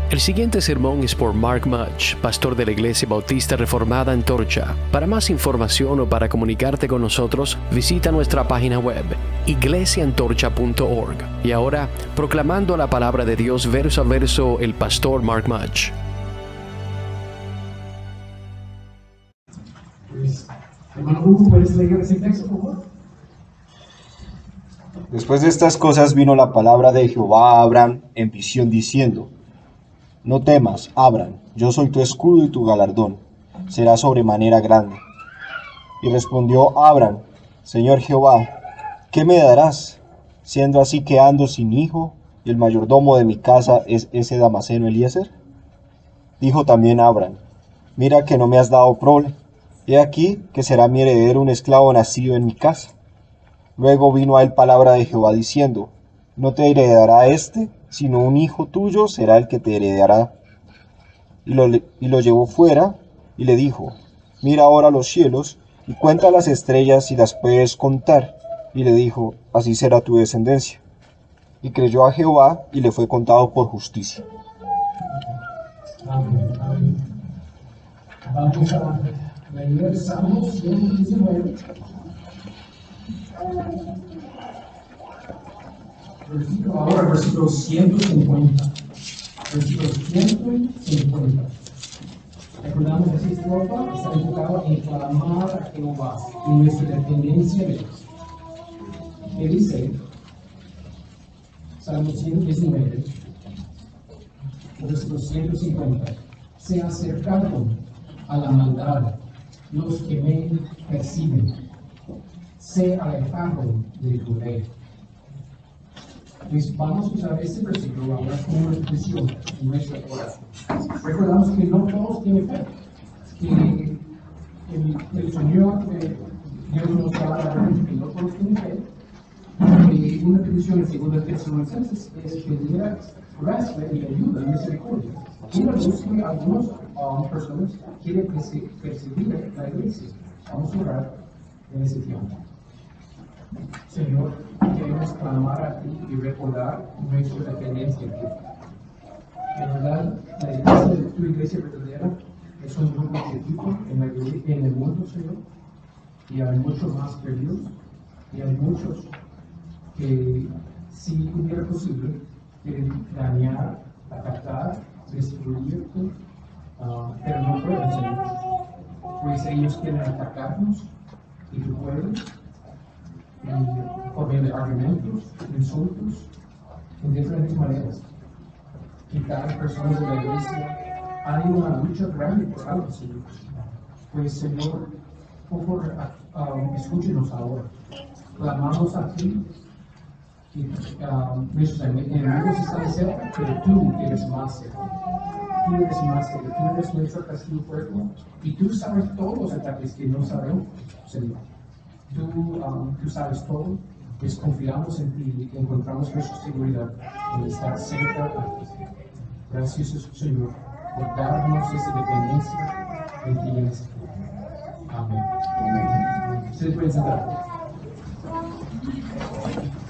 El siguiente sermón es por Mark Mudge, pastor de la Iglesia Bautista Reformada Antorcha. Para más información o para comunicarte con nosotros, visita nuestra página web, iglesiantorcha.org. Y ahora, proclamando la palabra de Dios verso a verso, el pastor Mark Mudge. Hermano Hugo, ¿puedes leer ese texto, por favor? Después de estas cosas vino la palabra de Jehová a Abraham en visión diciendo: No temas, Abraham, yo soy tu escudo y tu galardón será sobremanera grande. Y respondió Abraham: Señor Jehová, ¿qué me darás, siendo así que ando sin hijo, y el mayordomo de mi casa es ese Damaseno Eliezer? Dijo también Abraham: Mira que no me has dado prole, he aquí que será mi heredero un esclavo nacido en mi casa. Luego vino a él palabra de Jehová diciendo: No te heredará éste, sino un hijo tuyo será el que te heredará. Y lo llevó fuera y le dijo: Mira ahora los cielos y cuenta las estrellas si las puedes contar. Y le dijo: Así será tu descendencia. Y creyó a Jehová y le fue contado por justicia. Amén. Vamos a leer Salmos 119. Ahora versículo 150. Versículo 150. Recordamos que esta estrofa está enfocada en clamar a Jehová y nuestra dependencia de Dios. ¿Qué dice? Salmo 119, versículo 150. Se acercaron a la maldad los que me persiguen, se alejaron de tu ley. Pues vamos a usar este versículo ahora como expresión en nuestra oración. Recordamos que no todos tienen fe, que el Señor, Dios nos da la verdad que no todos tienen fe. Una petición en 2 Tesalonicenses es pedir gracia y ayuda, misericordia. Una vez que algunas personas quieren perseguir la iglesia, vamos a orar en ese tiempo. Señor, queremos clamar a ti y recordar nuestra dependencia en ti. En verdad, la iglesia de tu iglesia verdadera es un grupo chiquito en el mundo, Señor, y hay muchos más perdidos, y hay muchos que, si hubiera posible, quieren dañar, atacar, destruir, pero no pueden, Señor. Pues ellos quieren atacarnos y tu pueblo, por medio de argumentos, insultos, en diferentes maneras. Quitar personas de la iglesia. Hay una lucha grande por algo, Señor. Pues, Señor, por favor, escúchenos ahora. Clamamos a ti. Nuestros enemigos están cerca, pero tú eres más cerca. Tú eres más cerca. Tú eres nuestro castillo fuerte. Y tú sabes todos los ataques que no sabemos, Señor. Tú sabes todo, desconfiamos en ti y encontramos nuestra seguridad en estar cerca a ti. Gracias, Señor, por darnos esa dependencia en ti en este tiempo. Amén. Amén. Ustedes pueden sentar.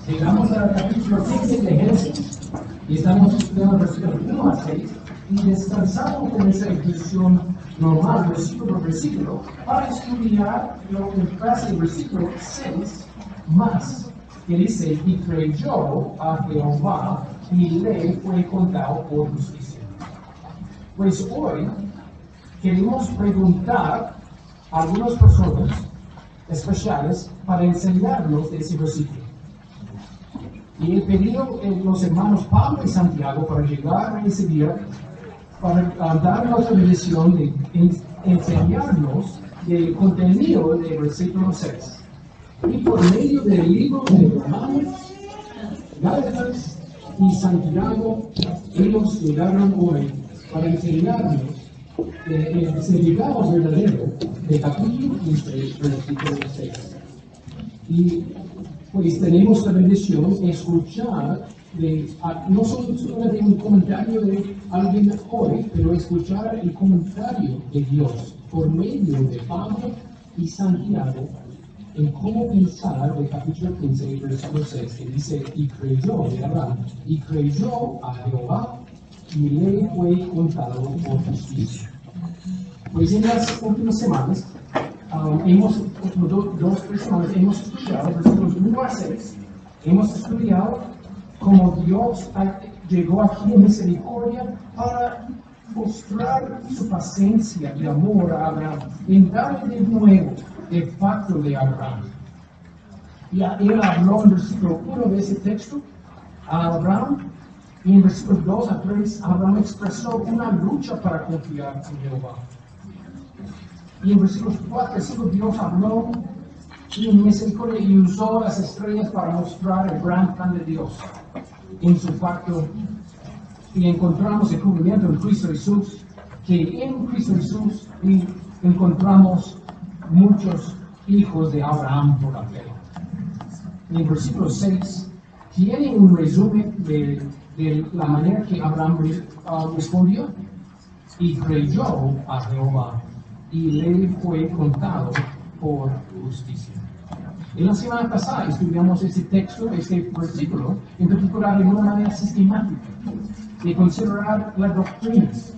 Llegamos al capítulo 15 de Génesis y estamos estudiando versículos 1 a 6 y descansamos con esa exposición normal, versículo por versículo, para estudiar lo que pasa en el versículo 6 más, que dice: Y creyó a Jehová y le fue contado por justicia. Pues hoy queremos preguntar a algunas personas especiales para enseñarnos de ese versículo. Y he pedido a los hermanos Pablo y Santiago para llegar a ese día para darnos la bendición de enseñarnos el contenido del versículo 6. Y por medio del libro de Romanos, Gálatas y Santiago, ellos llegaron hoy para enseñarnos el significado verdadero del capítulo 15, versículo 6. Y pues tenemos la bendición de escuchar no solamente un comentario de alguien hoy, pero escuchar el comentario de Dios por medio de Pablo y Santiago en cómo pensar el capítulo 15, versículo 6, que dice: Y creyó de Abraham, y creyó a Jehová, y le fue contado por justicia. Pues en las últimas semanas, tres semanas, hemos estudiado versículos 1 a 6, hemos estudiado cómo Dios llegó aquí en misericordia para mostrar su paciencia y amor a Abraham, en darle de nuevo el pacto de Abraham. Y él habló en versículo 1 de ese texto a Abraham, y en versículos 2 a 3 Abraham expresó una lucha para confiar en Jehová. Y en versículos 4 y 5 Dios habló en misericordia y usó las estrellas para mostrar el gran plan de Dios en su pacto. Y encontramos el cumplimiento en Cristo Jesús, que en Cristo Jesús encontramos muchos hijos de Abraham por la fe. En el versículo 6 tiene un resumen de la manera que Abraham respondió y creyó a Jehová y le fue contado por justicia. En la semana pasada estudiamos este texto, este versículo, en particular en una manera sistemática, de considerar las doctrinas,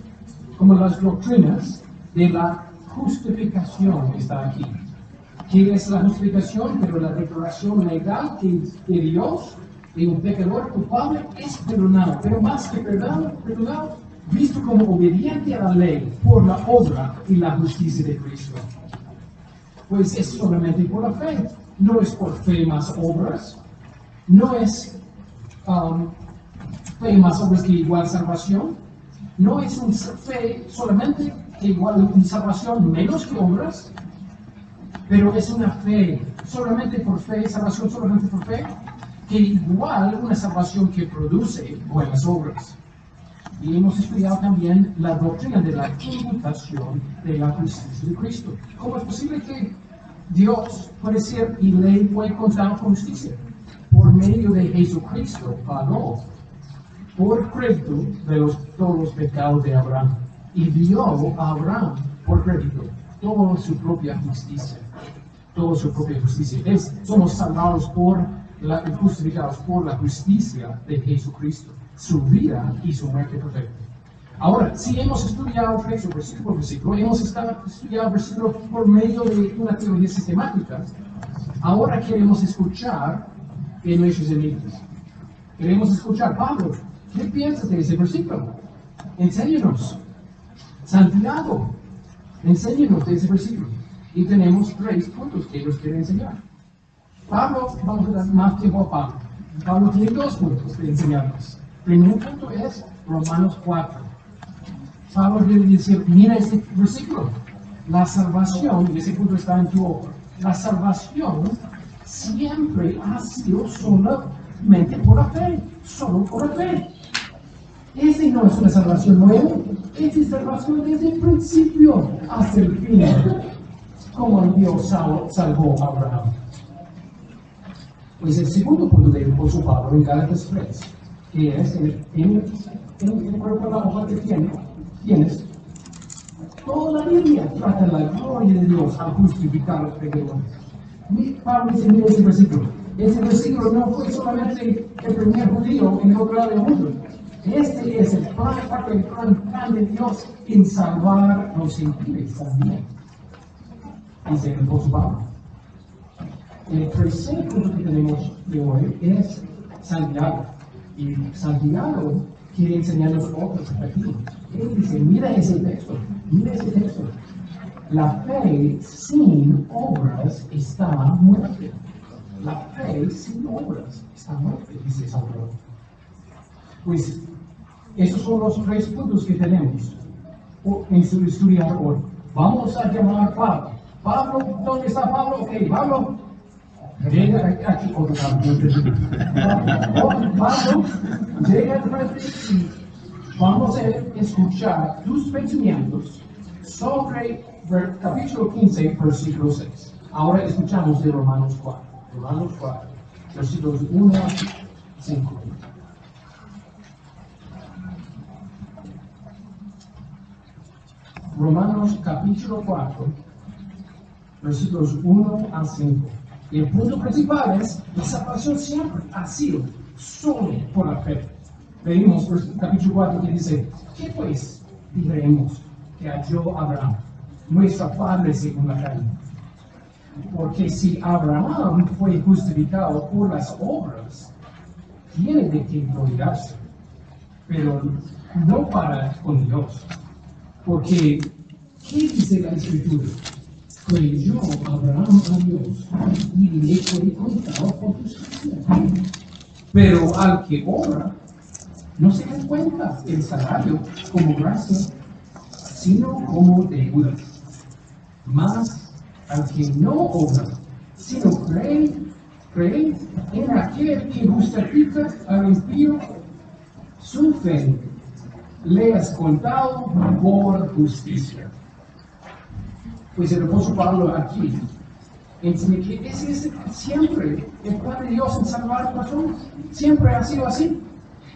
como las doctrinas de la justificación está aquí. ¿Qué es la justificación? Pero la declaración legal que Dios de un pecador culpable es perdonado, pero más que perdonado, visto como obediente a la ley por la obra y la justicia de Cristo. Pues es solamente por la fe, no es por fe más obras, no es fe más obras que igual salvación, no es un fe solamente que igual una salvación menos que obras, pero es una fe solamente por fe, salvación solamente por fe, que igual una salvación que produce buenas obras. Y hemos estudiado también la doctrina de la imputación de la justicia de Cristo. ¿Cómo es posible que Dios puede ser y ley fue contada con justicia? Por medio de Jesucristo pagó por crédito de todos los pecados de Abraham y dio a Abraham por crédito toda su propia justicia. Toda su propia justicia. Somos salvados justificados por la justicia de Jesucristo, su vida y su muerte perfecta. Ahora, si hemos estudiado el texto versículo por versículo, hemos estudiado el versículo por medio de una teoría sistemática, ahora queremos escuchar de nuestros enemigos. Queremos escuchar, Pablo, ¿qué piensas de ese versículo? Enséñanos. Santiago, enséñanos de ese versículo. Y tenemos 3 puntos que ellos quieren enseñar. Pablo, vamos a dar más tiempo a Pablo. Pablo tiene 2 puntos que enseñarnos. El primer punto es Romanos 4. Pablo debe decir, mira este versículo. La salvación, y ese punto está en tu ojo, la salvación siempre ha sido solamente por la fe. Solo por la fe. Esa no es una salvación nueva. Esta es salvación desde el principio hasta el fin. Como Dios salvó a Abraham. Pues el segundo punto del apóstol Pablo en Gálatas 3, que es en cuerpo de la hoja que tienes, toda la Biblia trata la gloria de Dios al justificar a los pecadores. Pablo dice, mira ese versículo. Ese versículo no fue solamente el primer judío en el otro lado del mundo. Este es el plan de Dios en salvar a los gentiles también. Dice el apóstol Pablo. El tercer punto que tenemos de hoy es Santiago. Y Santiago quiere enseñarnos otro perspectiva. Él dice, mira ese texto. La fe sin obras está muerta. La fe sin obras está muerta, dice Santiago. Pues, esos son los 3 puntos que tenemos en su estudiar hoy. Vamos a llamar a Pablo. Pablo, ¿dónde está Pablo? Ok, Pablo. Llega aquí otro Pablo, llega al frente y vamos a escuchar tus pensamientos sobre capítulo 15, versículo 6. Ahora escuchamos de Romanos 4. Romanos 4, versículos 1 a 5. Romanos capítulo 4, versículos 1 a 5. Y el punto principal es, la salvación siempre ha sido solo por la fe. Leímos capítulo 4 que dice, ¿qué pues diremos que halló Abraham, nuestro padre según la carne? Porque si Abraham fue justificado por las obras, tiene de qué gloriarse, pero no para con Dios. Porque, ¿qué dice la Escritura? Creyó Abraham a Dios y le fue contado por justicia. Pero al que obra, no se da cuenta el salario como gracia, sino como deuda. Mas al que no obra, sino cree en aquel que justifica al impío, su fe le es contado por justicia. Pues el apóstol Pablo aquí enseña que ese es siempre el plan de Dios en salvar a personas. Siempre ha sido así.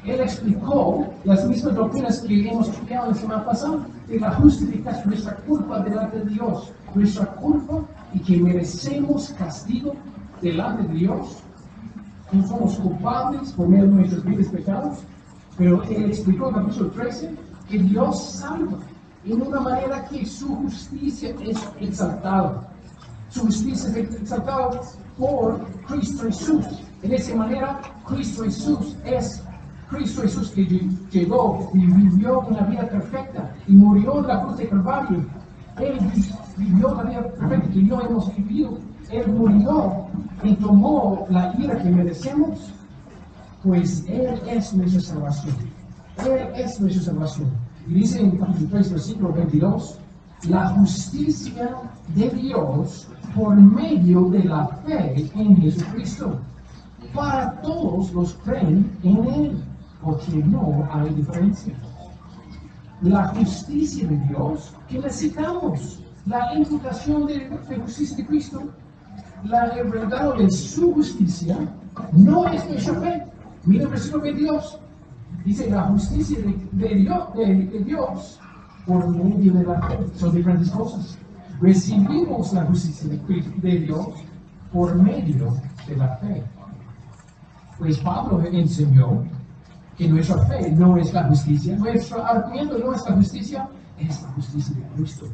Él explicó las mismas doctrinas que hemos estudiado la semana pasada, de la justificación, nuestra culpa delante de Dios, nuestra culpa y que merecemos castigo delante de Dios. No somos culpables por medio de nuestros viles pecados, pero Él explicó en el capítulo 13 que Dios salva en una manera que su justicia es exaltada. Su justicia es exaltada por Cristo Jesús. En esa manera, Cristo Jesús que llegó y vivió una vida perfecta y murió en la cruz de Calvario. Él vivió la vida perfecta que no hemos vivido. Él murió y tomó la ira que merecemos, pues Él es nuestra salvación. Él es nuestra salvación. Y dice en capítulo 3, versículo 22, la justicia de Dios por medio de la fe en Jesucristo, para todos los que creen en Él, porque no hay diferencia. La justicia de Dios que necesitamos, la imputación de justicia de Cristo, el regalo de su justicia, no es nuestra fe. Mira el versículo 22. Dice la justicia de Dios por medio de la fe. Son diferentes cosas. Recibimos la justicia de Dios por medio de la fe. Pues Pablo enseñó que nuestra fe no es la justicia, nuestro argumento no es la justicia, es la justicia de Cristo.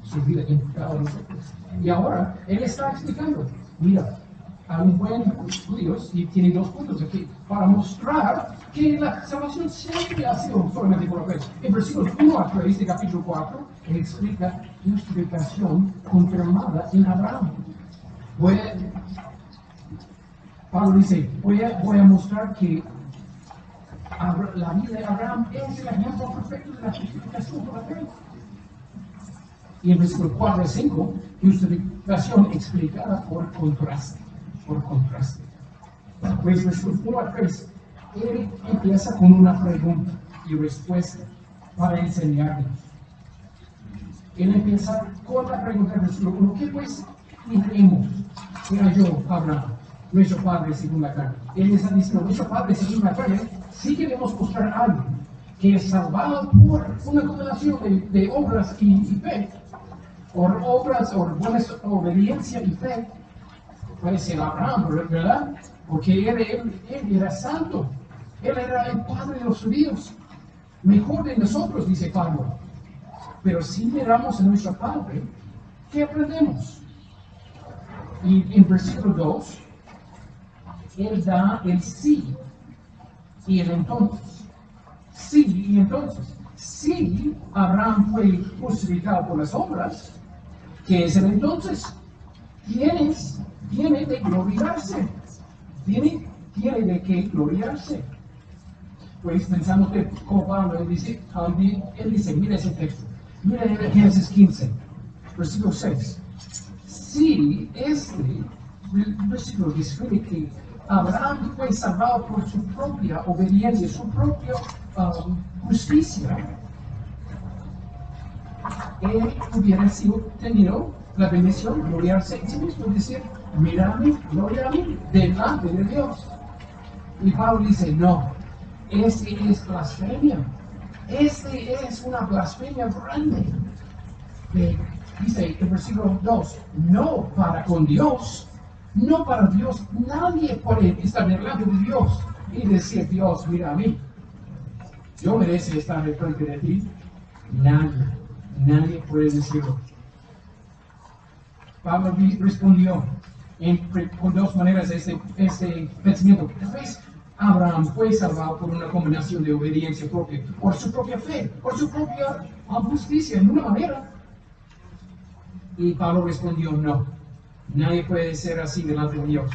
Su vida imputada a nosotros. Y ahora él está explicando, mira, a un buen judío y tiene dos puntos aquí para mostrar que la salvación siempre ha sido solamente por la fe. En versículos 1 a 3 de capítulo 4, él explica justificación confirmada en Abraham. Pablo dice, voy a mostrar que la vida de Abraham es el ejemplo perfecto de la justificación por la fe. Y en versículo 4 a 5, justificación explicada por contraste. Pues versículo 1 a 3, él empieza con una pregunta y respuesta para enseñarnos. Él empieza con la pregunta del versículo 1, ¿qué pues diremos? Era yo, Abraham, nuestro padre según la carne. Él está diciendo, nuestro padre según la carne, sí queremos mostrar a alguien que es salvado por una combinación de obras y fe, o obras, o buena obediencia y fe. Puede ser Abraham, ¿verdad? Porque él era santo, él era el padre de los judíos, mejor de nosotros, dice Pablo. Pero si miramos a nuestro padre, ¿qué aprendemos? Y en versículo 2, él da el sí y el entonces. Sí y entonces. Si Abraham fue justificado por las obras, ¿qué es el entonces? Tiene de gloriarse. Tiene de qué gloriarse. Pues pensamos que como Pablo él dice, mira ese texto. Mira en Génesis 15, versículo 6. Si este versículo describe que Abraham fue salvado por su propia obediencia, su propia justicia, él hubiera tenido la bendición de gloriarse en sí mismo, decir, mira a mí, gloria a mí, delante de Dios. Y Pablo dice, no, este es blasfemia. Este es una blasfemia grande. Dice el versículo 2, no para con Dios, no para Dios, nadie puede estar delante de Dios y decir, Dios, mira a mí. yo merezco estar delante de ti. Nadie puede decirlo. Pablo respondió con dos maneras a este pensamiento. Tal vez Abraham fue salvado por una combinación de obediencia propia, por su propia fe, por su propia justicia, en una manera. Y Pablo respondió, no, nadie puede ser así delante de Dios.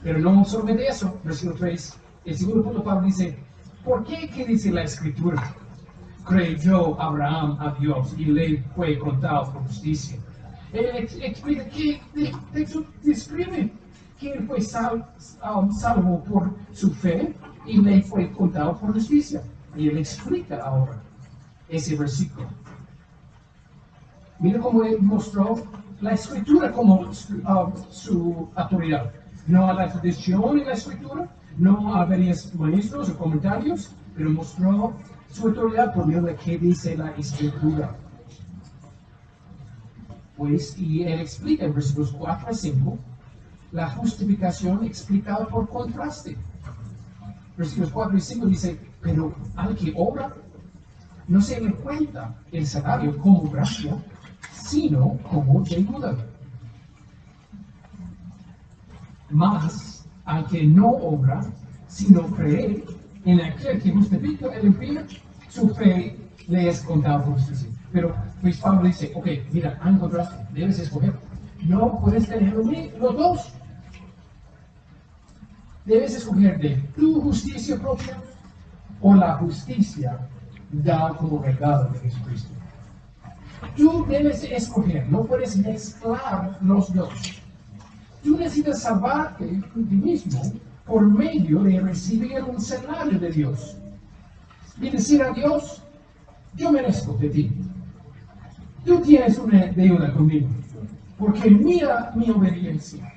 Pero no solamente eso, versículo 3, el segundo punto Pablo dice, ¿por qué? ¿Qué dice la Escritura? Creyó Abraham a Dios y le fue contado por justicia. Él explica que texto describe que él fue salvo por su fe y le fue contado por justicia. Y él explica ahora ese versículo. Mira cómo él mostró la Escritura como su autoridad. No a la tradición en la Escritura, no a varios maestros o comentarios, pero mostró su autoridad por medio de qué dice la Escritura. Pues, y él explica en versículos 4 a 5 la justificación explicada por contraste. Versículos 4 y 5 dice, pero al que obra, no se le cuenta el salario como gracia, sino como deuda. Mas al que no obra, sino cree en aquel que justifica el impío, su fe le es contada por justicia. Pero pues Pablo dice, ok, mira, encontraste, debes escoger. No puedes tener los dos. Debes escoger de tu justicia propia o la justicia dada como regalo de Jesucristo. Tú debes escoger, no puedes mezclar los dos. Tú necesitas salvarte de ti mismo por medio de recibir un salario de Dios. Y decir a Dios, yo merezco de ti. Tú tienes una deuda conmigo, porque mira mi obediencia,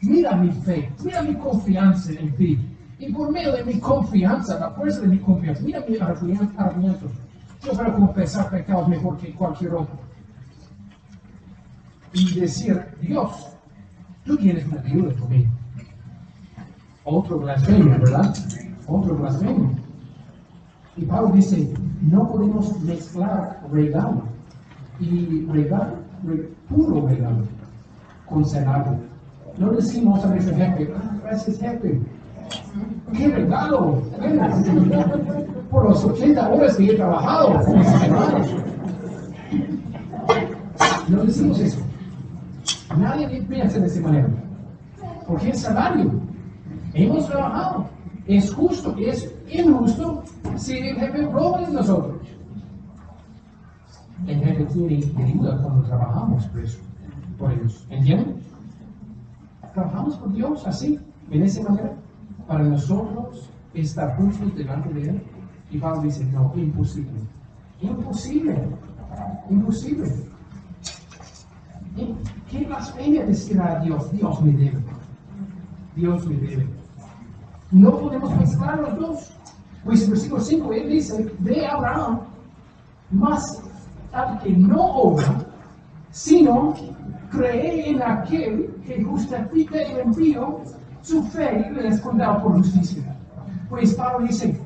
mira mi fe, mira mi confianza en ti. Y por medio de mi confianza, la fuerza de mi confianza, mira mi argumento. Yo puedo confesar pecados mejor que cualquier otro. Y decir, Dios, tú tienes una deuda conmigo. Otro blasfemio, ¿verdad? Otro blasfemio. Y Pablo dice, no podemos mezclar regalo y puro regalo con salario. No decimos a nuestro jefe, gracias jefe, qué regalo, por los 80 horas que he trabajado con mis hermanos. No decimos eso. Nadie piensa de esa manera. Porque es salario. Hemos trabajado. Es justo, es injusto si el jefe roba de nosotros. El jefe tiene deuda cuando trabajamos por ellos. ¿Entienden? Trabajamos por Dios así, en esa manera, para nosotros estar justos delante de Él. Y Pablo dice, no, imposible. Imposible. Imposible. ¿Qué blasfemia decir a Dios? Dios me debe. Dios me debe. No podemos mezclar los dos. Pues en versículo 5 él dice, de Abraham, más al que no obra, sino cree en aquel que justifica el impío, su fe le es contada por justicia. Pues Pablo dice,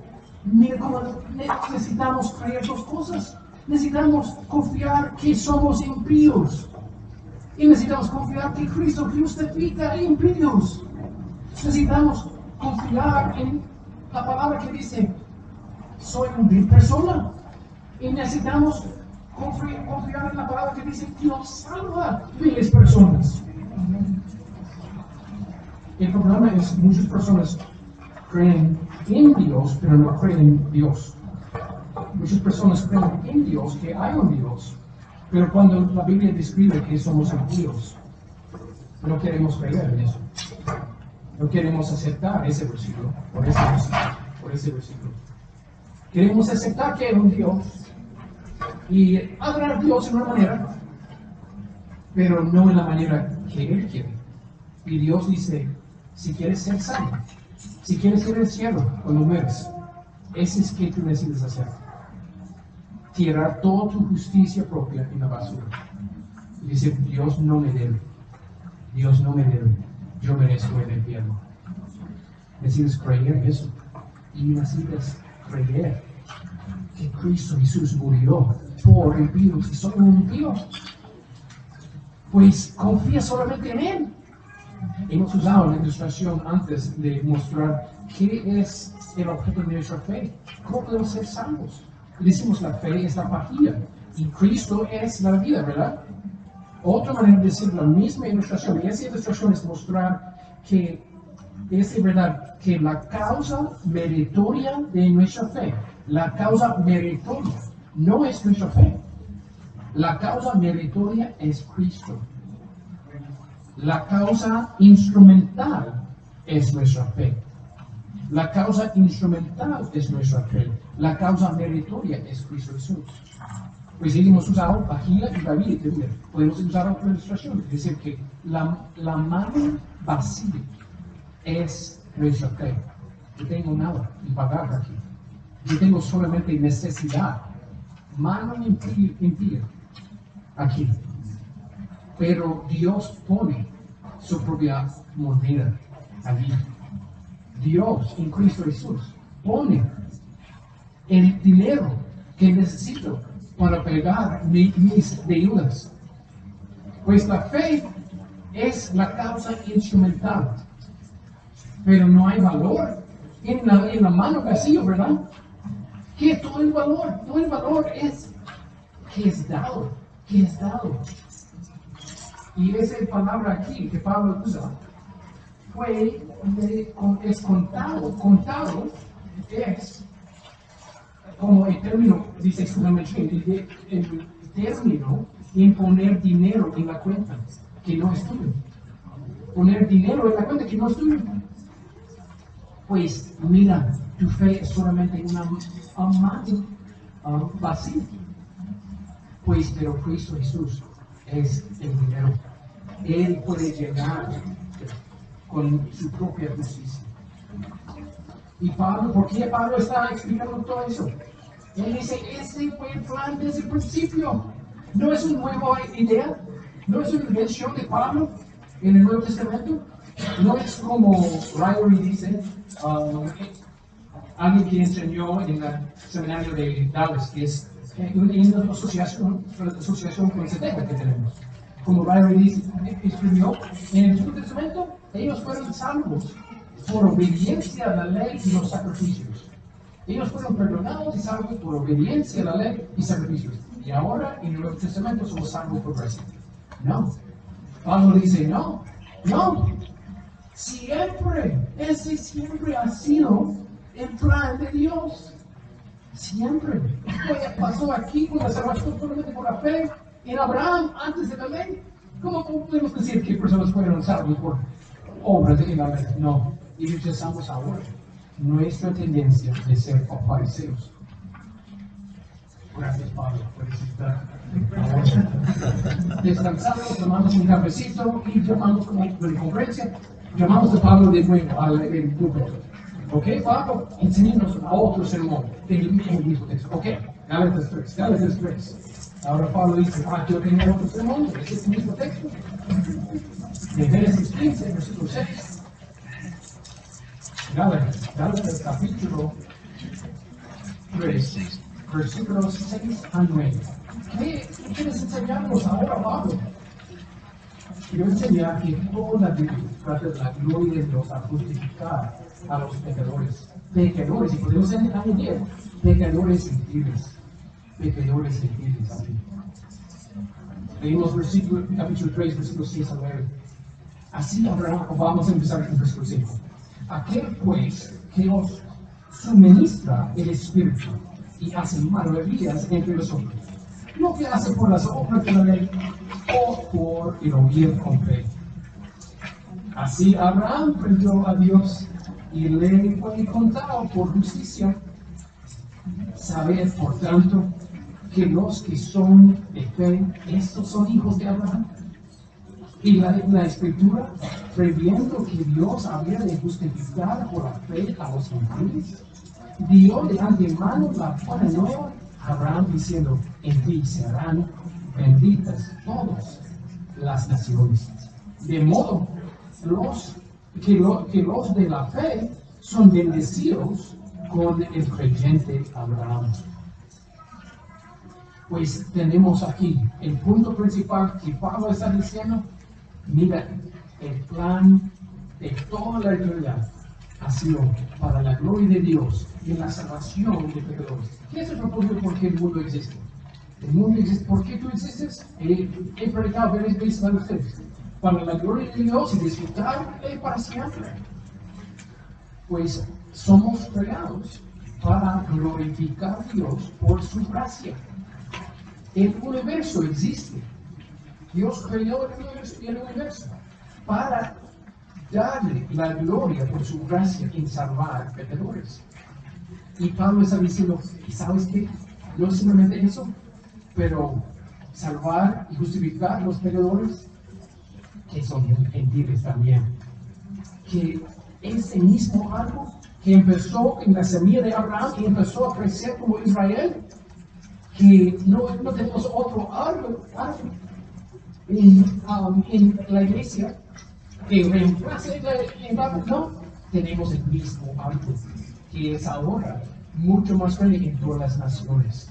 mira cómo necesitamos creer dos cosas. Necesitamos confiar que somos impíos. Y necesitamos confiar que Cristo justifica impíos. Necesitamos confiar en la palabra que dice, soy una vil persona. Y necesitamos confiar en la palabra que dice, Dios salva viles personas. El problema es muchas personas creen en Dios, pero no creen en Dios. Muchas personas creen en Dios, que hay un Dios, pero cuando la Biblia describe que somos impíos, no queremos creer en eso. No queremos aceptar ese versículo, por ese versículo. Queremos aceptar que hay un Dios y adorar a Dios en una manera, pero no en la manera que Él quiere. Y Dios dice, si quieres ser salvo, si quieres ir al cielo cuando mueres, ese es que tú necesitas hacer. Tirar toda tu justicia propia en la basura. Y dice, Dios no me debe. Dios no me debe. Yo merezco el infierno. Necesitas creer eso. Y necesitas creer que Cristo Jesús murió por impíos y soy un impío, pues confía solamente en Él. Hemos usado la ilustración antes de mostrar qué es el objeto de nuestra fe, cómo podemos ser salvos. Decimos la fe es la pajilla y Cristo es la vida, ¿verdad? Otra manera de decir la misma ilustración, y esa ilustración es mostrar que es de verdad que la causa meritoria de nuestra fe, la causa meritoria no es nuestra fe, la causa meritoria es Cristo. La causa instrumental es nuestra fe. La causa instrumental es nuestra fe. La causa meritoria es Cristo Jesús. Pues hemos usado pajilla y babilla. Podemos usar otra ilustración. Es decir, que la mano vacía es nuestra fe. Yo tengo nada en pagar aquí. Yo tengo solamente necesidad. Mano impía aquí. Pero Dios pone su propia moneda allí. Dios en Cristo Jesús pone el dinero que necesito para pagar mis deudas. Pues la fe es la causa instrumental. Pero no hay valor en la mano vacía, ¿verdad? ¿Qué es todo el valor? Todo el valor es que es dado. Que es dado. Y esa palabra aquí que Pablo usa es contado. Contado es como el término, dice exclusivamente, el término en poner dinero en la cuenta que no es tuyo. Poner dinero en la cuenta que no es tuyo. Pues mira, tu fe es solamente una mano vacía. Pues, pero Cristo Jesús es el dinero. Él puede llegar con su propia justicia. Y Pablo, ¿por qué Pablo está explicando todo eso? Él dice, ese fue el plan desde el principio. No es una nueva idea, no es una invención de Pablo en el Nuevo Testamento. No es como Ryrie dice, alguien que enseñó en el seminario de Dallas, que es una asociación con Zetecca que tenemos. Como Ryrie escribió, en el Nuevo Testamento, ellos fueron salvos por obediencia a la ley y los sacrificios. Ellos fueron perdonados y salvos por obediencia a la ley y sacrificios. Y ahora en el Nuevo Testamento somos salvos por gracia. No. Pablo dice, no. Ese siempre ha sido el plan de Dios. Siempre. Pasó aquí con la salvación solamente por la fe en Abraham antes de la ley. ¿Cómo podemos decir que personas fueron salvos por obras de la ley? No. Y rechazamos ahora nuestra tendencia de ser fariseos. Gracias, Pablo, por visitar. Descansamos, tomamos un cafecito y llamamos como de conferencia. Llamamos a Pablo de nuevo al grupo. ¿Ok, Pablo? Enseñemos a otro sermón del mismo texto. ¿Ok? Gálatas 3. Ahora Pablo dice, yo tengo otro sermón, es el mismo texto. De Génesis 15, versículo 6. Gálatas capítulo 3, versículos 6 a 9. ¿Qué quieres enseñarnos ahora, Pablo? Quiero enseñar que toda la Biblia trata de la gloria de Dios a justificar a los pecadores. Pecadores, y podemos añadir, pecadores gentiles. Pecadores gentiles, así. Leímos capítulo 3, versículos 6 a 9. Así vamos a empezar en el versículo 5. Aquel pues que os suministra el Espíritu y hace maravillas entre los hombres, lo que hace por las obras de la ley o por el oír con fe. Así Abraham creyó a Dios y le fue contado por justicia. Sabed, por tanto, que los que son de fe, estos son hijos de Abraham. Y la Escritura, previendo que Dios había de justificar por la fe a los gentiles, dio de antemano la buena nueva a Abraham diciendo, en ti serán benditas todas las naciones. De modo que los de la fe son bendecidos con el creyente Abraham. Pues tenemos aquí el punto principal que Pablo está diciendo. Mira, el plan de toda la eternidad ha sido para la gloria de Dios y la salvación de pecadores. ¿Qué es el propósito por qué el mundo existe? El mundo existe. ¿Por qué tú existes? He predicado varias veces para ustedes. Para la gloria de Dios y disfrutar para siempre. Pues somos creados para glorificar a Dios por su gracia. El universo existe. Dios creó el universo para darle la gloria por su gracia en salvar pecadores. Y Pablo está diciendo, ¿sabes qué? No simplemente eso, pero salvar y justificar a los pecadores, que son gentiles también. Que ese mismo algo que empezó en la semilla de Abraham y empezó a crecer como Israel, que no tenemos otro árbol en la iglesia que reemplace el árbol, no, tenemos el mismo árbol, que es ahora mucho más grande en todas las naciones,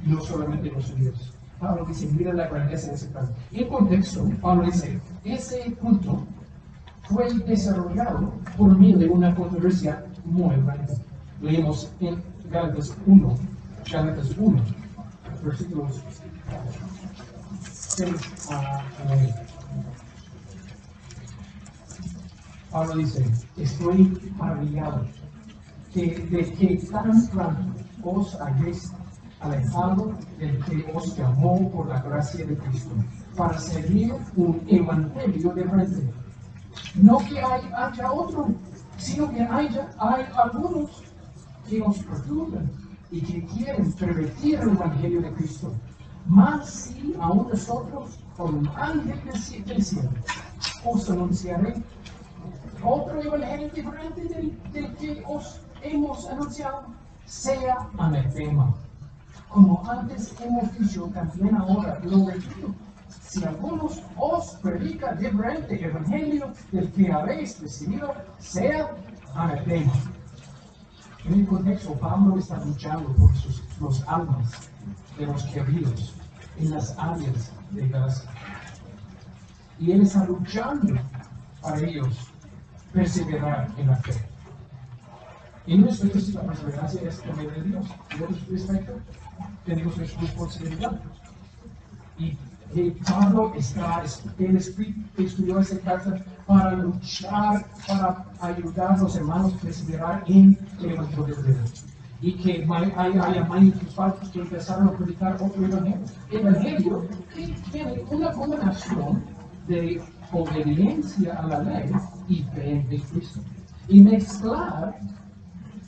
no solamente los judíos. Pablo dice, mira la grandeza de ese plan. Y en contexto, Pablo dice, ese punto fue desarrollado por medio de una controversia muy grande. Leemos en Gálatas 1, versículos 6 a 9. Pablo dice, estoy maravillado de que tan pronto os hayáis alejado del que os llamó por la gracia de Cristo, para seguir un evangelio diferente. No que haya otro, sino que hay algunos que os perturban y que quieren pervertir el evangelio de Cristo. Mas si aún nosotros, por un ángel del cielo, os anunciaré otro evangelio diferente del que os hemos anunciado, sea anatema. Como antes hemos dicho, también ahora lo repito. Si algunos os predica diferente evangelio del que habéis recibido, sea anatema. En el contexto, Pablo está luchando por los almas de los queridos en las áreas de gracia. Y él está luchando para ellos perseverar en la fe. Y no es la perseverancia es poder de Dios. En otro respecto, tenemos nuestra responsabilidad. Y Pablo él escribió esta carta para luchar, para ayudar a los hermanos a perseverar en el evangelio de Dios. Y que haya maestros falsos que empezaron a predicar otro evangelio que tiene una combinación de obediencia a la ley y fe en Cristo. Y mezclar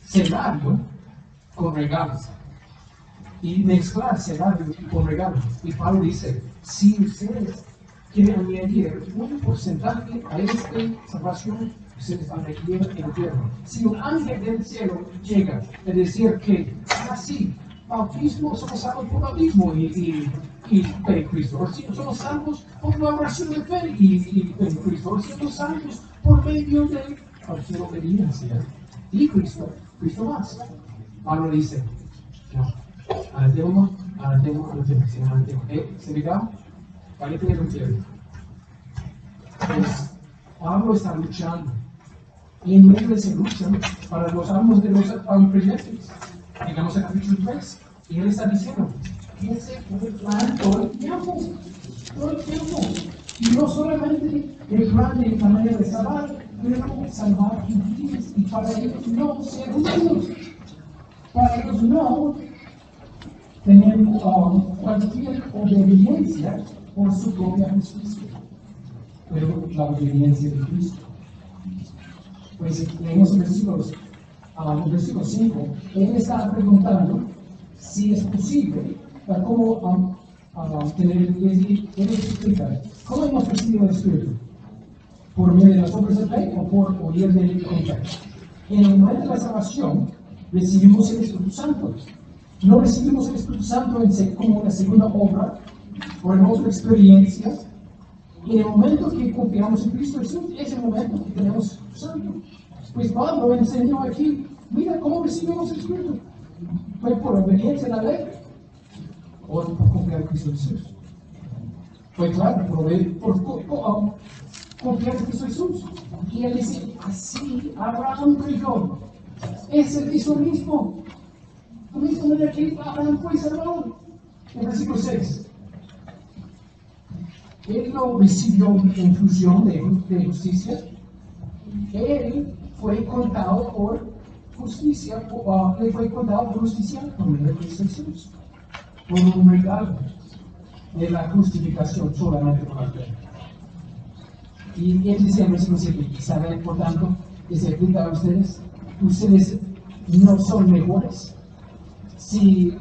salario con regalos. Y mezclar salario con regalos. Y Pablo dice, si ustedes quieren añadir un porcentaje a esta salvación, ustedes van a ir al infierno. Si un ángel del cielo llega a decir que así, bautismo, somos salvos por bautismo y fe en Cristo, o si somos salvos por la oración de fe y fe en Cristo, o si somos salvos por medio de cualquier obediencia y Cristo más. Pablo dice, no, anatema, ¿se olvidó? Vale tener un tiempo. Pues Pablo está luchando. Y en medio de esa lucha, para los almas de los creyentes, llegamos al capítulo 3, y él está diciendo, ese fue el plan todo el tiempo. Y no solamente el plan de la manera de salvar, pero salvar gentiles, y para ellos no ser judíos. Para ellos no tener cualquier obediencia por su propia justicia, pero la obediencia de Cristo. Pues leemos en el versículo 5, él está preguntando si es posible, cómo tener el Espíritu. Él explica, ¿cómo hemos recibido el Espíritu? ¿Por medio de las obras de fe o por oír de él con fe? En el momento de la salvación, recibimos el Espíritu Santo. No recibimos el Espíritu Santo como una segunda obra, por nuestra experiencia. Y en el momento que confiamos en Cristo Jesús, es el momento que tenemos el Espíritu Santo. Pues Pablo enseñó aquí Mira cómo recibimos el Espíritu. ¿Fue por obediencia a la ley? ¿O por confiar en Cristo Jesús? Fue claro, por confiar en Cristo Jesús. Y él dice, así Abraham creyó. Es el Cristo mismo. La misma manera que Abraham fue salvado. En versículo 6. Él no recibió infusión de justicia. Él fue contado por justicia, le fue contado por justicia por medio de Cristo Jesús. Por un regalo de la justificación solamente por la fe. Y él dice en versículo 7, y saben, por tanto, que se aplica a ustedes, ustedes no son mejores. Si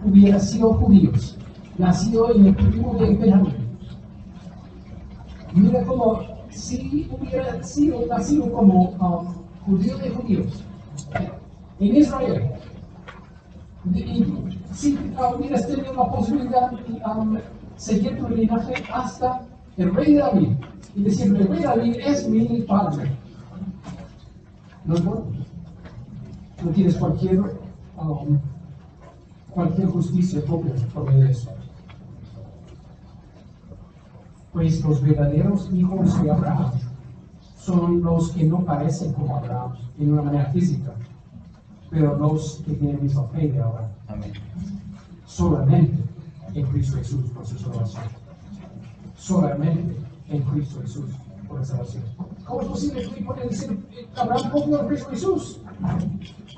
hubiera sido judíos, nacido en el tribu de Benjamín, mira como si hubiera sido nacido como judío de judíos en Israel, y si hubieras tenido la posibilidad de seguir tu linaje hasta el rey David y decir, el rey David es mi padre, no es bueno. No tienes cualquier justicia propia por medio de eso. Pues los verdaderos hijos de Abraham son los que no parecen como Abraham en una manera física, pero los que tienen la misma fe de Abraham. Amén. Solamente en Cristo Jesús por su salvación. Solamente en Cristo Jesús por la salvación. ¿Cómo es posible que pueden decir Abraham confió en Cristo Jesús?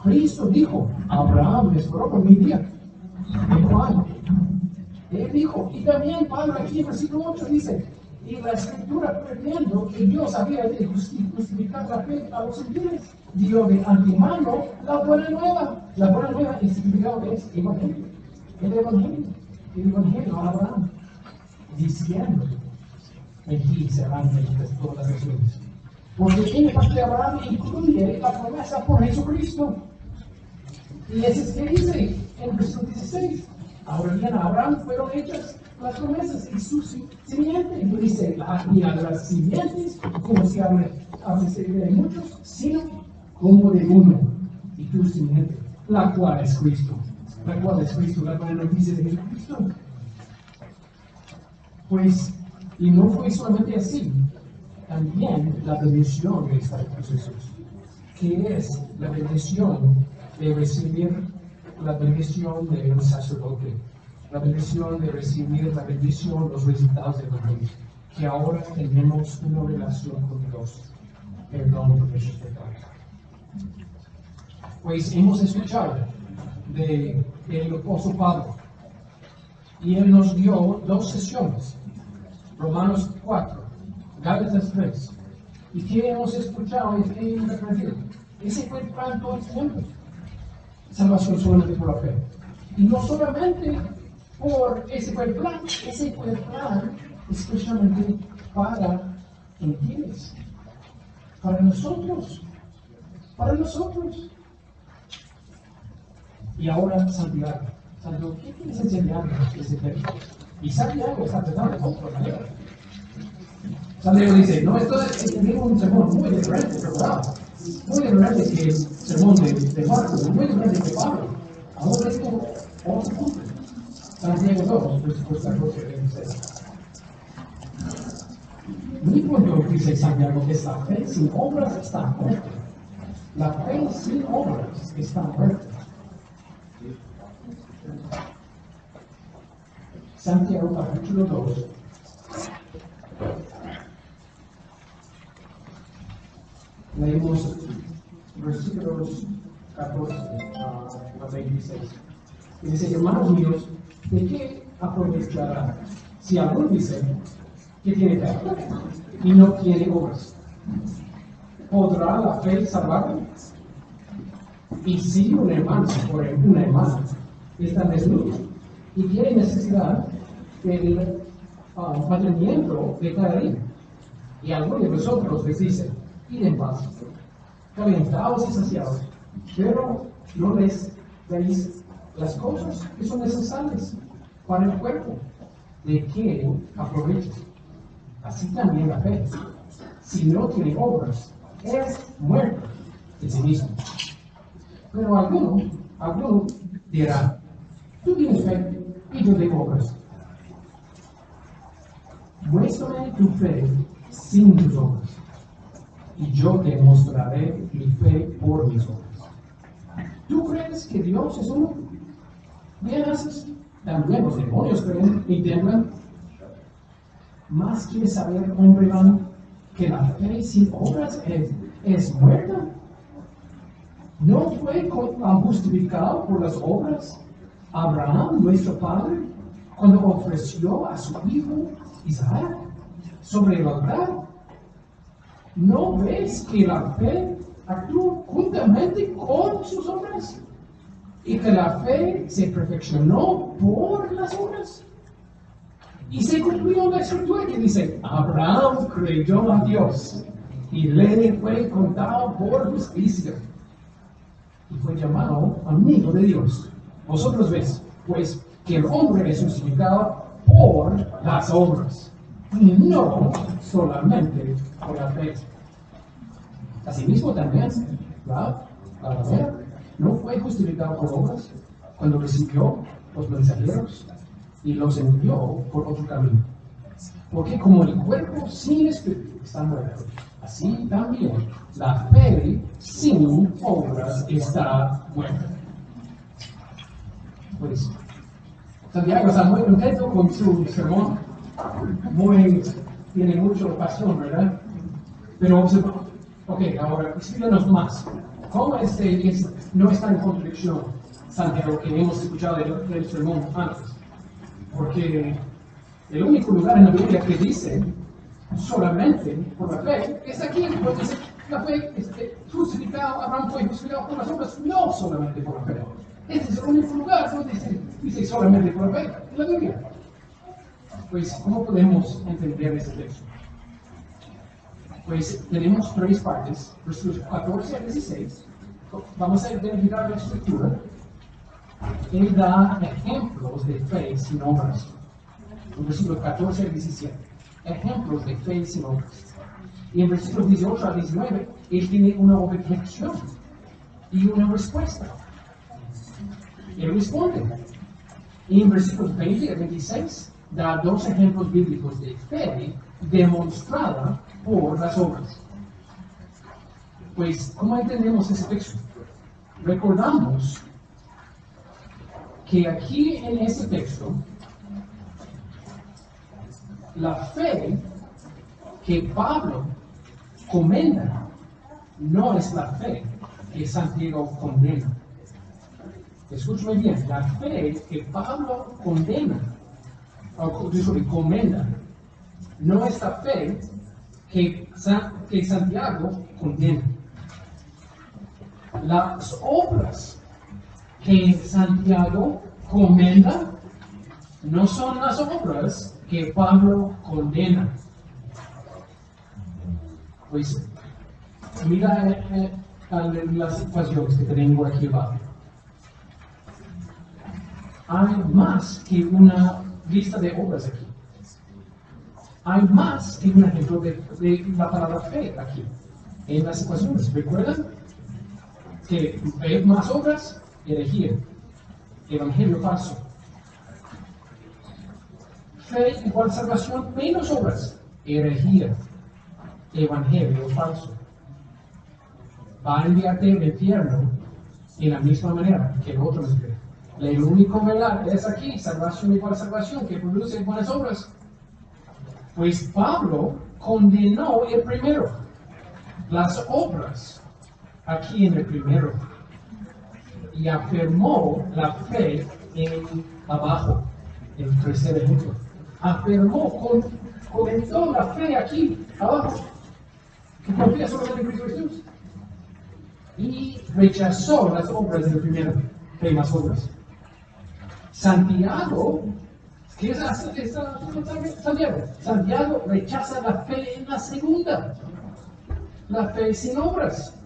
Cristo dijo, Abraham esperó por mi día. En Juan. Él dijo, y también Pablo aquí en versículo 8 dice, y la escritura previendo que Dios había de justificar la fe a los gentiles, dio de antemano la buena nueva. La buena nueva, el significado es evangelio. El evangelio a Abraham, diciendo, en ti serán benditas todas las naciones. Porque en parte de Abraham incluye la promesa por Jesucristo. Y eso es que dice en versículo 16. Ahora bien, a Abraham fueron hechas las promesas y su simiente. Y dice, y a las simientes, como si hable de muchos, sino como de uno. Y tu simiente, la cual es Cristo. La cual es Cristo, la buena noticia de Jesucristo. Pues, y no fue solamente así, también la bendición de estar con Jesús, que es la bendición de recibir la bendición del sacerdote, la bendición de recibir la bendición, los resultados de la ley, que ahora tenemos una relación con Dios, perdón por nuestros pecados. Pues hemos escuchado del apóstol Pablo, y él nos dio 2 sesiones, Romanos 4, Gálatas 3, y que hemos escuchado y que hemos aprendido. Ese fue el plan todo el tiempo. Salvación solamente por la fe. Y no solamente por ese fue el plan especialmente para gentiles, para nosotros. Y ahora Santiago. Santiago, ¿qué quieres enseñar de ese texto? Y Santiago está tratando de otra manera. Santiago dice, no, esto es un sermón muy diferente, ¿verdad? Muy diferente que el sermón de Marcos, muy diferente que Pablo. Ahora es como otro punto. Santiago 2, versículo 14. Mi punto, dice Santiago, es la fe sin obras está muerta. La fe sin obras está muerta. Santiago capítulo 2. Leemos versículos 14 a 26. Y dice, hermanos míos, ¿de qué aprovechará si alguno dice que tiene fe y no tiene obras? ¿Podrá la fe salvarlo? Y si un hermano, por ejemplo, una hermana, está desnudo y tiene necesidad del mantenimiento de cada día, y alguno de vosotros les dice, id en paz, calentados y saciados, pero no les deis las cosas que son necesarias para el cuerpo, de que aprovechen. Así también la fe, si no tiene obras, es muerta en sí misma. Pero alguno dirá, tú tienes fe y yo tengo obras. Muéstrame tu fe sin tus obras, y yo te mostraré mi fe por mis obras. ¿Tú crees que Dios es uno? Bien haces. También los demonios creen y tiemblan. ¿Más quieres saber, hombre vano, que la fe sin obras es muerta? ¿No fue justificado por las obras Abraham, nuestro padre, cuando ofreció a su hijo Isaac sobre el altar? ¿No ves que la fe actúa juntamente con sus obras? Y que la fe se perfeccionó por las obras. Y se cumplió la escritura que dice, Abraham creyó a Dios y le fue contado por justicia. Y fue llamado amigo de Dios. Vosotros ves, pues, que el hombre es justificado por las obras, y no solamente por la fe. Asimismo también, ¿verdad? La fe no fue justificado por obras cuando recibió los mensajeros y los envió por otro camino. Porque como el cuerpo sin espíritu está muerto, así también la fe sin obras está muerta. Pues Santiago está muy contento con su sermón, tiene mucha pasión, ¿verdad? Pero ok, ahora explícanos más. ¿Cómo no está en contradicción Santiago que hemos escuchado del sermón antes? Porque el único lugar en la Biblia que dice solamente por la fe es aquí, porque dice la fe justificado, Abraham fue justificado por las obras, no solamente por la fe. Este es el único lugar donde dice solamente por la fe en la Biblia. Pues, ¿cómo podemos entender este texto? Pues tenemos tres partes, versículos 14 a 16. Vamos a verificar la estructura. Él da ejemplos de fe sin obras. En versículos 14 a 17. Ejemplos de fe sin obras. Y en versículos 18 a 19, él tiene una objeción y una respuesta. Él responde. Y en versículos 20 a 26, da dos ejemplos bíblicos de fe demostrada por las obras. Pues, ¿cómo entendemos ese texto? Recordamos que aquí en ese texto, la fe que Pablo comenta no es la fe que Santiago condena. Escúchame bien, la fe que Pablo comenta, no es la fe que Santiago condena. Las obras que Santiago comenta no son las obras que Pablo condena. Pues mira las situaciones que tengo aquí abajo. Hay más que una lista de obras aquí. Hay más que un ejemplo de la palabra fe aquí, en las ecuaciones. ¿Recuerdan? Que hay más obras, herejía, evangelio falso. Fe igual salvación, menos obras, herejía, evangelio falso. Va a enviarte al infierno en la misma manera que el otro nos cree. El único velar es aquí, salvación igual salvación, que produce buenas obras. Pues Pablo condenó el primero, las obras, aquí en el primero, y afirmó la fe en abajo, en el tercer ejemplo. Comentó la fe aquí abajo, que confía solamente en Cristo Jesús, y rechazó las obras del primero, que hay más obras. Santiago, ¿qué es Santiago? Santiago rechaza la fe en la segunda, la fe sin obras,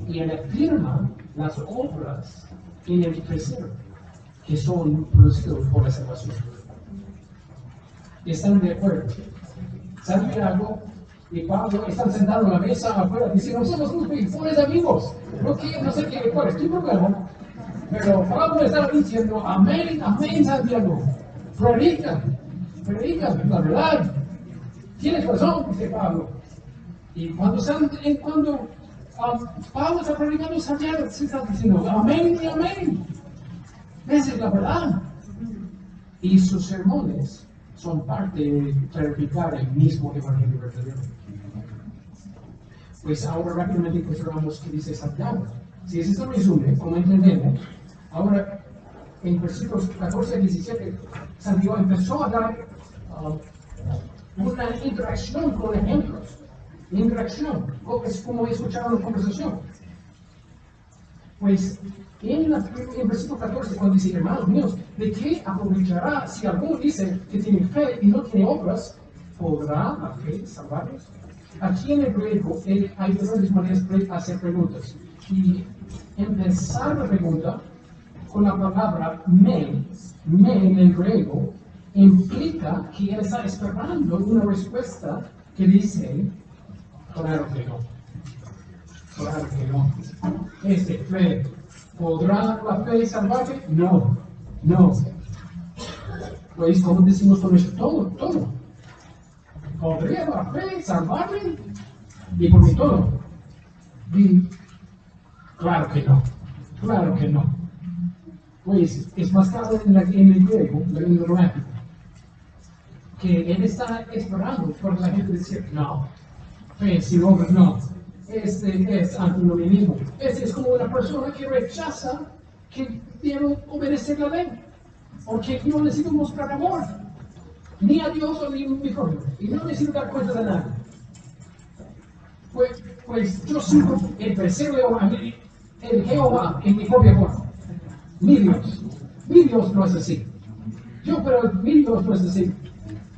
y él afirma las obras en el tercero, que son producidos por la salvación. ¿Están de acuerdo? Santiago Y Pablo están sentados a la mesa afuera diciendo, somos unos mejores amigos. No sé cuál es tu problema. Pero Pablo estaba diciendo, amén, amén, Santiago. Predica la verdad. Tienes razón, dice Pablo. Y cuando Pablo está predicando, Santiago se está diciendo, amén y amén. Esa es la verdad. Y sus sermones son parte de clarificar el mismo evangelio verdadero. Pues ahora rápidamente consideramos qué dice Santiago. Si ese es el resumen, como entendemos, ahora en versículos 14 a 17, Santiago empezó a dar una interacción con ejemplos. Interacción, es como escuchar una conversación. Pues en versículo 14, cuando dice, hermanos míos, ¿de qué aprovechará si alguno dice que tiene fe y no tiene obras? ¿Podrá la fe salvarlos? Aquí en el griego hay diferentes maneras de hacer preguntas. Y empezar la pregunta con la palabra me en el griego, implica que él está esperando una respuesta que dice, claro que no. Claro que no. Fe. ¿Podrá la fe salvarme? No. Pues, como decimos con esto, todo. ¿Podría la fe salvarme? Y por mí todo. Y, claro que no. Pues, es más claro en el griego, en el gramático, que él está esperando por la gente decir, no. Fe sin obras, no. Este es antinomianismo. Es como una persona que rechaza que debe obedecer la ley. Porque no necesito mostrar amor. Ni a Dios ni a mi propio. Y no necesito dar cuenta de nada. Pues yo sigo el preservo el Jehová en mi propia forma. Mi Dios no es así. Pero mi Dios no es así.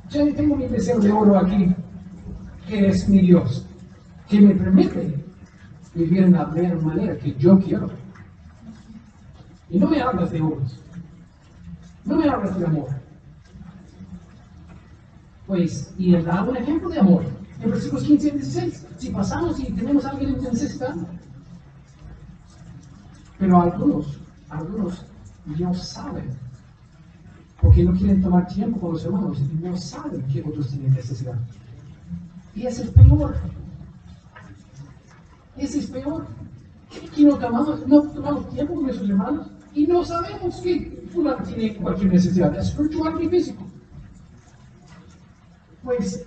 Yo tengo mi becerro de oro aquí, que es mi Dios, que me permite vivir en la manera que yo quiero. Y no me hablas de obras, no me hablas de amor. Pues, y él da un ejemplo de amor en versículos 15 y 16. Si pasamos y tenemos a alguien en necesidad, pero algunos no saben, porque no quieren tomar tiempo con los hermanos, y no saben que otros tienen necesidad. Y ese es peor. Que no tomamos tiempo con nuestros hermanos y no sabemos que fulano tiene cualquier necesidad espiritual y físico. Pues,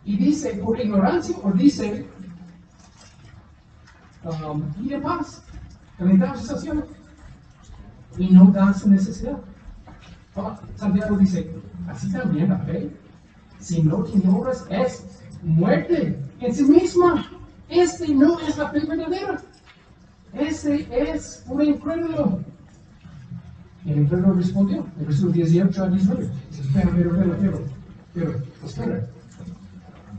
y dice por ignorancia, o dice y de paz, calentamos estación y no dan su necesidad. Santiago dice, así también la fe, si no tiene obras, es muerte en sí misma. No es la fe verdadera. Es un incrédulo. El incrédulo respondió, en versículo 18 a 19. Pero, espera.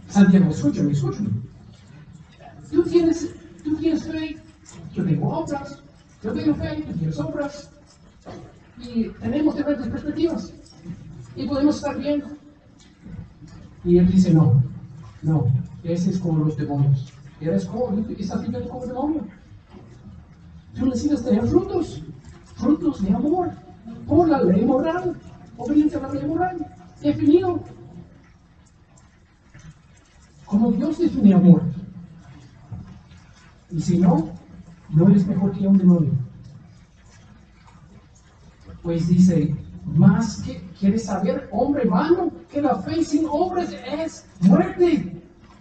Santiago, escúchame. Tú tienes fe, yo tengo obras, yo tengo fe, tú tienes obras. Y tenemos diferentes perspectivas. Y podemos estar bien. Y él dice, no, ese es como los demonios. Estás viviendo como demonio. Tú necesitas tener frutos de amor, por la ley moral, obediencia a la ley moral, definido. Como Dios define amor. Y si no eres mejor que un demonio. Pues dice, más que quieres saber, hombre vano, que la fe sin obras es muerte.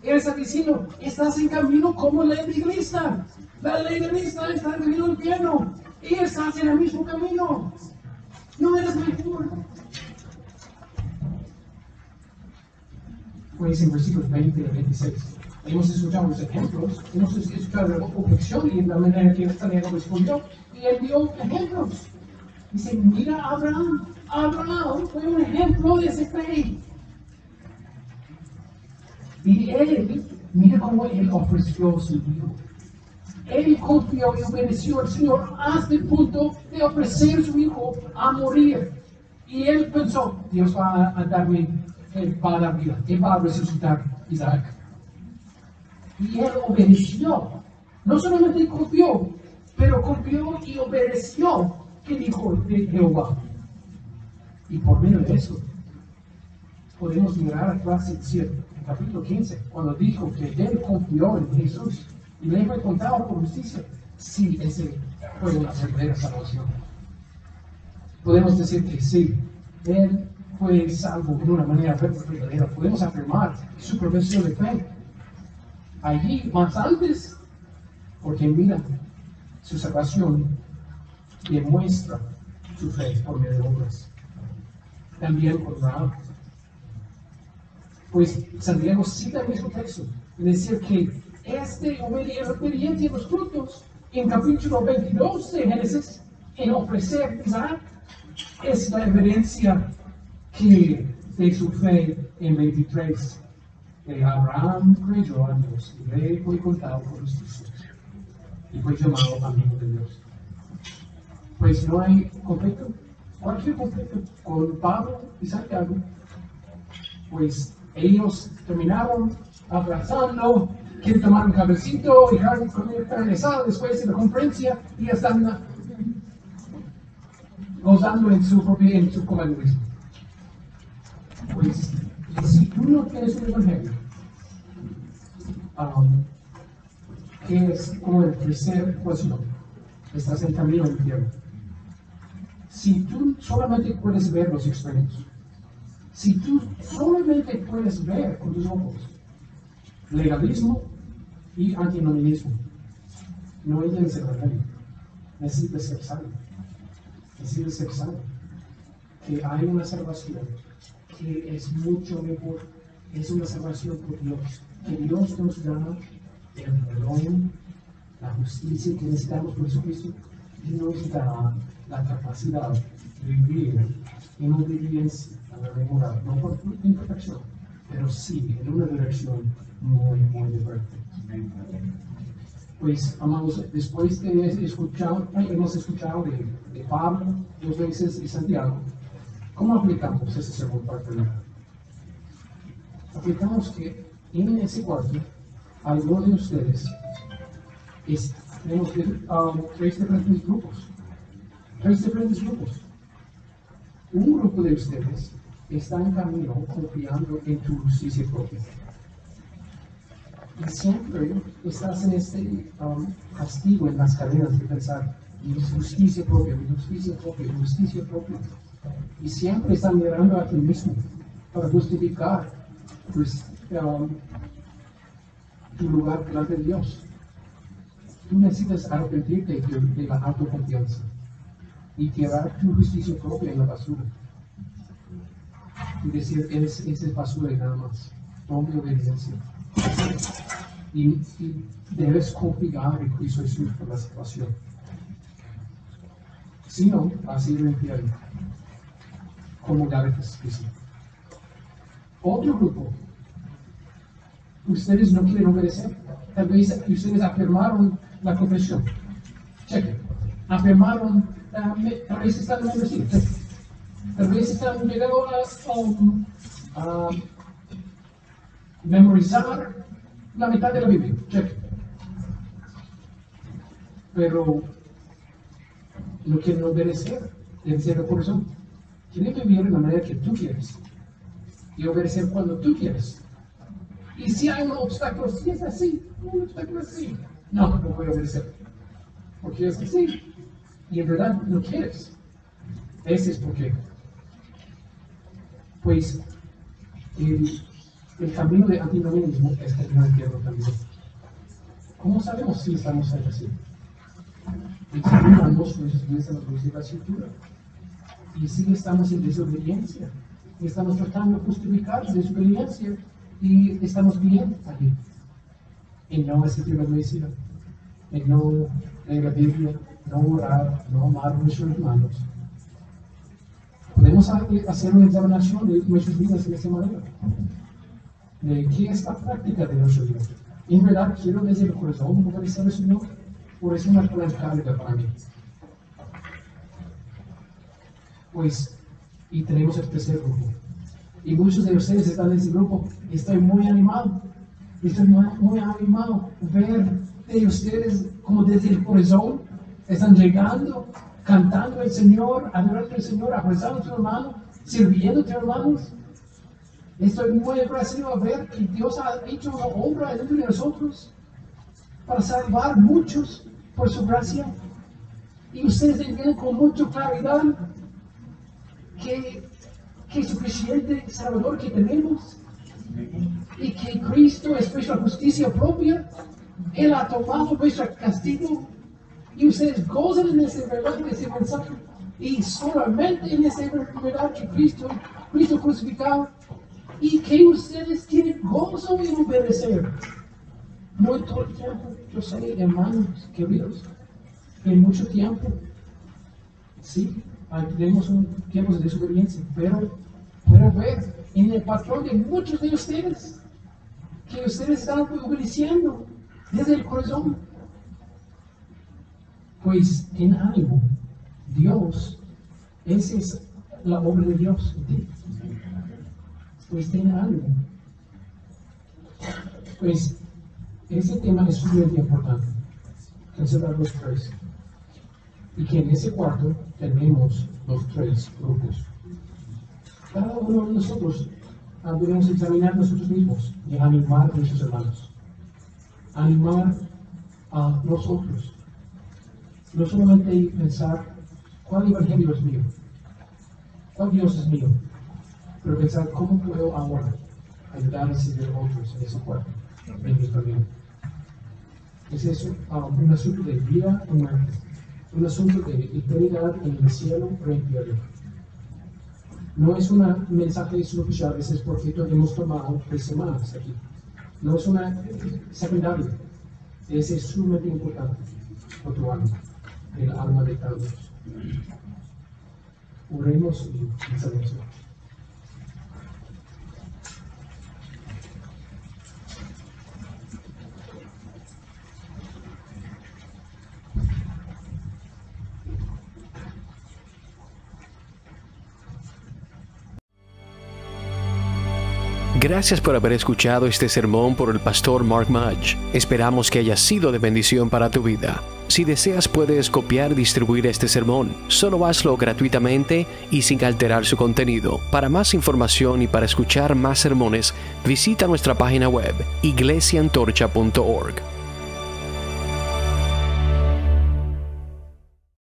Él está diciendo, estás en camino como la legalista. La legalista está en camino al infierno. Y estás en el mismo camino. No eres mejor. Pues en versículos 20 a 26. Hemos escuchado los ejemplos, hemos escuchado la objeción y la manera en que Santiago respondió. Y él dio ejemplos. Dice, mira a Abraham. Abraham fue un ejemplo de ese fe. Y él, mira cómo él ofreció su vida. Él confió y obedeció al Señor hasta el punto de ofrecer su hijo a morir. Y él pensó, Dios va a darme, Él va a dar vida, Él va a resucitar. Isaac. Y él obedeció. No solamente confió, pero confió y obedeció que dijo de Jehová. Y por medio de eso, podemos mirar atrás y decir, en capítulo 15, cuando dijo que él confió en Jesús y le fue contado por justicia, sí, ese fue una verdadera salvación. Podemos decir que sí, él fue salvo de una manera verdadera. Podemos afirmar su profesión de fe. Allí, más antes, porque mira, su salvación demuestra su fe por medio de obras. También por Abraham. Pues Santiago cita el mismo texto, es decir, que obediencia a los frutos, en capítulo 22 de Génesis, en ofrecer Isaac, es la evidencia que de su fe en 23. Abraham creyó a Dios y le fue contado por justicia y fue llamado amigo de Dios. Pues no hay conflicto, cualquier conflicto con Pablo y Santiago, pues ellos terminaron abrazando, quieren tomar un cafecito y comer carne asada después de la conferencia y están gozando en su compañerismo. Pues si tú no tienes un evangelio, que es como el tercer cuestión, estás en camino al infierno. Si tú solamente puedes ver los extremos, si tú solamente puedes ver con tus ojos legalismo y antinomianismo, no entiendes el evangelio. Necesitas ser sabio. Necesitas ser sabio. Que hay una salvación que es mucho mejor, es una salvación por Dios, que Dios nos da el perdón, la justicia que necesitamos por Jesucristo y nos da la capacidad de vivir en obediencia a la ley moral, no por imperfección, pero sí en una dirección muy, muy diferente. Pues, amados, después de escuchar, hemos escuchado de Pablo, 2 veces y Santiago, ¿cómo aplicamos ese segundo parte? Aplicamos que en ese cuarto, algunos de ustedes tenemos tres diferentes grupos. Un grupo de ustedes está en camino confiando en tu justicia propia. Y siempre estás en este castigo en las cadenas de pensar, mi justicia propia, mi justicia propia, mi justicia propia. Y siempre están mirando a ti mismo para justificar pues, tu lugar delante de Dios. Tú necesitas arrepentirte de la autoconfianza y tirar tu justicia propia en la basura. Y decir, esa es basura y nada más. Tome obediencia. Y debes confiar en Cristo Jesús por la salvación. Si no, vas a ir al infierno. Como David dice. Otro grupo. Ustedes no quieren obedecer. Tal vez ustedes afirmaron la confesión. Cheque. Afirmaron, tal vez están en la universidad. Tal vez están llegando a memorizar la mitad de la Biblia. Cheque. Pero no quieren obedecer. Deben ser de corazón. Quieren vivir de la manera que tú quieres. Y obedecer cuando tú quieres. Y si hay un obstáculo, si es así, un obstáculo así, no voy a obedecer. Porque es así. Y en verdad no quieres. Ese es por qué. Pues el camino de antinomianismo es camino al infierno también. ¿Cómo sabemos si estamos así? Examinamos nuestras vidas a la luz de la Escritura. Y si estamos en desobediencia, y estamos tratando de justificar desobediencia, y estamos bien allí. En no asistir a la iglesia, en no leer la Biblia, no orar, no amar a nuestros hermanos. Podemos hacer una examinación de nuestras vidas de esta manera. De qué es la práctica de nuestra vida. En verdad, quiero desde el corazón obedecer al Señor, por es una gran carga para mí. Pues, y tenemos el tercer grupo. Y muchos de ustedes están en ese grupo. Estoy muy animado. Estoy muy animado ver de ustedes como desde el corazón están llegando, cantando al Señor, adorando al Señor, abrazando a tu hermano, sirviendo a tus hermanos. Estoy muy agradecido a ver que Dios ha hecho una obra dentro de nosotros para salvar muchos por su gracia. Y ustedes entienden con mucha claridad que es suficiente Salvador que tenemos y que Cristo es nuestra justicia propia. Él ha tomado nuestro castigo y ustedes gozan en esa verdad, en ese mensaje, y solamente en esa verdad que Cristo crucificado, y que ustedes tienen gozo en obedecer. No en todo el tiempo, yo sé, hermanos queridos, en mucho tiempo, sí, tenemos un tiempo de desobediencia, pero puedo ver en el patrón de muchos de ustedes que ustedes están obedeciendo desde el corazón. Pues en ánimo, Dios, esa es la obra de Dios. Pues ten ánimo. Pues ese tema es sumamente importante. Considerar los tres. Y que en ese cuarto tenemos los tres grupos. Cada uno de nosotros debemos examinar nosotros mismos y animar a nuestros hermanos. Animar a nosotros. No solamente pensar cuál evangelio es mío, cuál Dios es mío, pero pensar cómo puedo ahora ayudar a servir a otros en ese cuarto, en mi familia. Es eso, un asunto de vida o muerte, un asunto de eternidad en el cielo o en el infierno. No es un mensaje superficial, a veces porque hemos tomado 3 semanas aquí. No es una secundaria, es sumamente importante por tu alma, el alma de todos. Oremos y pensamos. Gracias por haber escuchado este sermón por el pastor Mark Mudge. Esperamos que haya sido de bendición para tu vida. Si deseas, puedes copiar y distribuir este sermón. Solo hazlo gratuitamente y sin alterar su contenido. Para más información y para escuchar más sermones, visita nuestra página web, iglesiaantorcha.org.